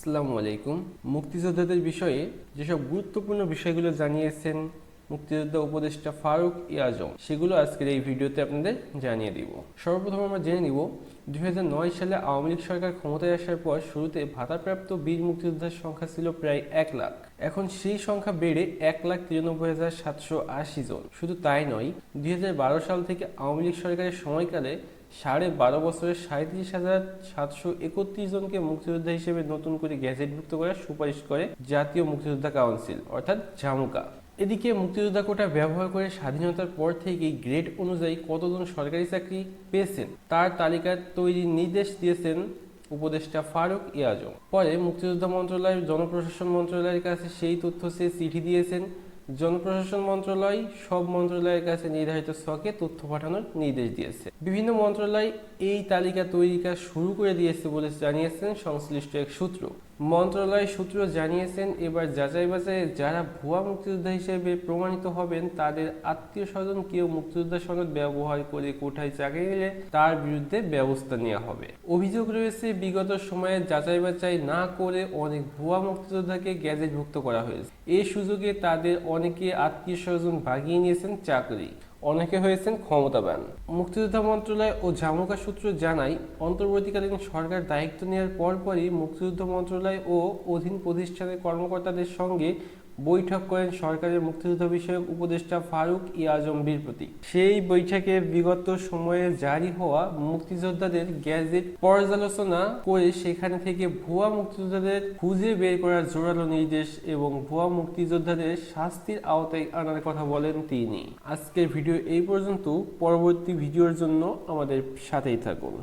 আসসালামু আলাইকুম। মুক্তিযোদ্ধাদের বিষয়ে যেসব গুরুত্বপূর্ণ বিষয়গুলো জানিয়েছেন মুক্তিযোদ্ধা উপদেষ্টা ফারুক ই আজম, সেগুলো আজকের এই ভিডিওতে আপনাদের জানিয়ে দিব। সর্বপ্রথম আমরা জেনে নিব 2009 সালে আওয়ামী লীগ সরকার ক্ষমতায় আসার পর শুরুতে ভাতাপ্রাপ্ত বীর মুক্তিযোদ্ধার সংখ্যা ছিল প্রায় 1 লাখ। এখন সেই সংখ্যা বেড়ে 1,93,780 জন। শুধু তাই নয়, 2012 সাল থেকে আওয়ামী লীগ সরকারের সময়কালে 12.5 বছরে 37,731 জনকে মুক্তিযোদ্ধা হিসেবে নতুন করে গ্যাজেটভুক্ত করার সুপারিশ করে জাতীয় মুক্তিযোদ্ধা কাউন্সিল অর্থাৎ জামুকা। এদিকে মুক্তিযোদ্ধা কোটা ব্যবহার করে স্বাধীনতার পর থেকেই গ্রেড অনুযায়ী কতজন সরকারি চাকরি পেয়েছেন তার তালিকা তৈরির নির্দেশ দিয়েছেন উপদেষ্টা ফারুক ই আজম। পরে মুক্তিযোদ্ধা মন্ত্রণালয় জনপ্রশাসন মন্ত্রণালয়ের কাছে সেই তথ্য চেয়ে চিঠি দিয়েছেন। জনপ্রশাসন মন্ত্রণালয় সব মন্ত্রণালয়ের কাছে নির্ধারিত ছকে তথ্য পাঠানোর নির্দেশ দিয়েছে। বিভিন্ন মন্ত্রণালয় এই তালিকা তৈরির কাজ শুরু করে দিয়েছে বলে জানিয়েছেন সংশ্লিষ্ট এক সূত্র। মন্ত্রণালয় সূত্র জানিয়েছেন, এবার যাচাই বাছাইয়ে যারা ভুয়া মুক্তিযোদ্ধা হিসেবে প্রমাণিত হবেন তাদের আত্মীয় স্বজন কেউ মুক্তিযোদ্ধা সনদ ব্যবহার করে কোঠায় চাকরি নিলে তার বিরুদ্ধে ব্যবস্থা নেওয়া হবে। অভিযোগ রয়েছে, বিগত সময়ে যাচাই বাছাই না করে অনেক ভুয়া মুক্তিযোদ্ধাকে গ্যাজেটভুক্ত করা হয়েছে। এই সুযোগে তাদের অনেকে আত্মীয় স্বজন ভাগিয়ে নিয়েছেন চাকরি, অনেকে হয়েছেন ক্ষমতাবান। মুক্তিযোদ্ধা মন্ত্রণালয় ও জামুকা সূত্র জানায়, অন্তর্বর্তীকালীন সরকার দায়িত্ব নেওয়ার পরপরই মুক্তিযুদ্ধ মন্ত্রণালয় ও অধীন প্রতিষ্ঠানের কর্মকর্তাদের সঙ্গে বৈঠক করেন সরকারের মুক্তিযুদ্ধ বিষয়ক উপদেষ্টা ফারুক ই আজম বীর প্রতীক। সেই বৈঠকে বিগত সময়ে জারি হওয়া মুক্তিযোদ্ধাদের গ্যাজেট পর্যালোচনা করে সেখানে থেকে ভুয়া মুক্তিযোদ্ধাদের খুঁজে বের করার জোরালো নির্দেশ এবং ভুয়া মুক্তিযোদ্ধাদের শাস্তির আওতায় আনার কথা বলেন তিনি। আজকের ভিডিও এই পর্যন্ত। পরবর্তী ভিডিওর জন্য আমাদের সাথেই থাকুন।